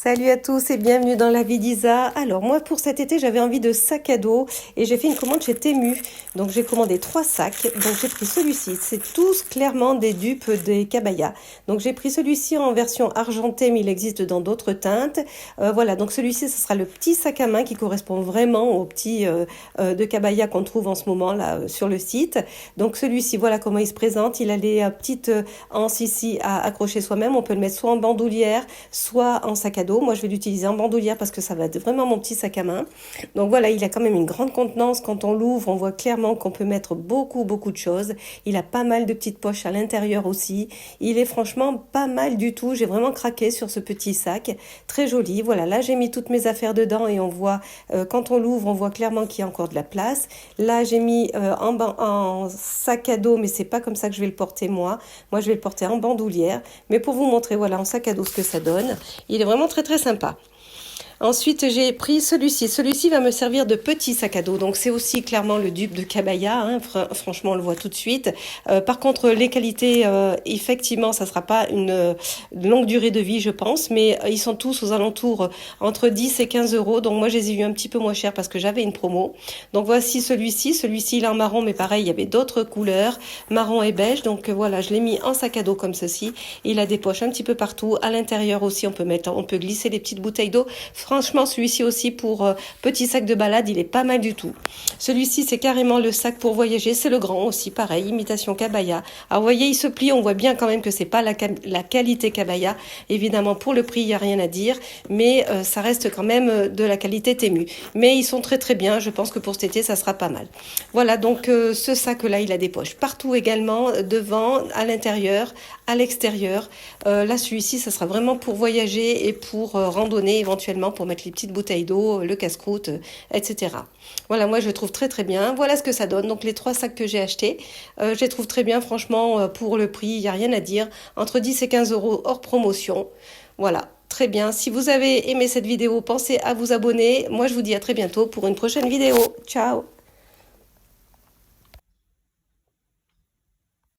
Salut à tous et bienvenue dans la vie d'Isa. Alors moi pour cet été j'avais envie de sac à dos et j'ai fait une commande chez Temu. Donc j'ai commandé 3 sacs, donc j'ai pris celui-ci. C'est tous clairement des dupes des Kabaya. Donc j'ai pris celui-ci en version argentée mais il existe dans d'autres teintes. Voilà, donc celui-ci ce sera le petit sac à main qui correspond vraiment au petit de Kabaya qu'on trouve en ce moment là sur le site. Donc celui-ci voilà comment il se présente. Il a les petites anses ici à accrocher soi-même. On peut le mettre soit en bandoulière, soit en sac à dos. Moi, je vais l'utiliser en bandoulière parce que ça va être vraiment mon petit sac à main. Donc voilà, il a quand même une grande contenance. Quand on l'ouvre, on voit clairement qu'on peut mettre beaucoup de choses. Il a pas mal de petites poches à l'intérieur aussi. Il est franchement pas mal du tout. J'ai vraiment craqué sur ce petit sac. Très joli. Voilà, là, j'ai mis toutes mes affaires dedans et on voit, quand on l'ouvre, on voit clairement qu'il y a encore de la place. Là, j'ai mis en sac à dos, mais c'est pas comme ça que je vais le porter moi. Moi, je vais le porter en bandoulière. Mais pour vous montrer, voilà, en sac à dos ce que ça donne. Il est vraiment très sympa. Ensuite, j'ai pris celui-ci. Celui-ci va me servir de petit sac à dos. Donc, c'est aussi clairement le dupe de Kabaya. Hein. Franchement, on le voit tout de suite. Par contre, les qualités, effectivement, ça sera pas une longue durée de vie, je pense. Mais ils sont tous aux alentours entre 10 et 15 euros. Donc, moi, je les ai eu un petit peu moins cher parce que j'avais une promo. Donc, voici celui-ci. Celui-ci, il est en marron, mais pareil, il y avait d'autres couleurs, marron et beige. Donc, voilà, je l'ai mis en sac à dos comme ceci. Il a des poches un petit peu partout. À l'intérieur aussi, on peut glisser les petites bouteilles d'eau. Franchement, celui-ci aussi pour petit sac de balade, il est pas mal du tout. Celui-ci, c'est carrément le sac pour voyager. C'est le grand aussi, pareil, imitation Kabaya. Alors, vous voyez, il se plie. On voit bien quand même que c'est pas la qualité Kabaya. Évidemment, pour le prix, il n'y a rien à dire. Mais ça reste quand même de la qualité Temu. Mais ils sont très bien. Je pense que pour cet été, ça sera pas mal. Voilà, donc ce sac-là, il a des poches partout également, devant, à l'intérieur, à l'extérieur. Là, celui-ci, ça sera vraiment pour voyager et pour randonner éventuellement, pour mettre les petites bouteilles d'eau, le casse-croûte, etc. Voilà, moi je le trouve très bien. Voilà ce que ça donne. Donc les 3 sacs que j'ai achetés, je les trouve très bien. Franchement, pour le prix, il n'y a rien à dire. Entre 10 et 15 euros hors promotion. Voilà, très bien. Si vous avez aimé cette vidéo, pensez à vous abonner. Moi, je vous dis à très bientôt pour une prochaine vidéo. Ciao!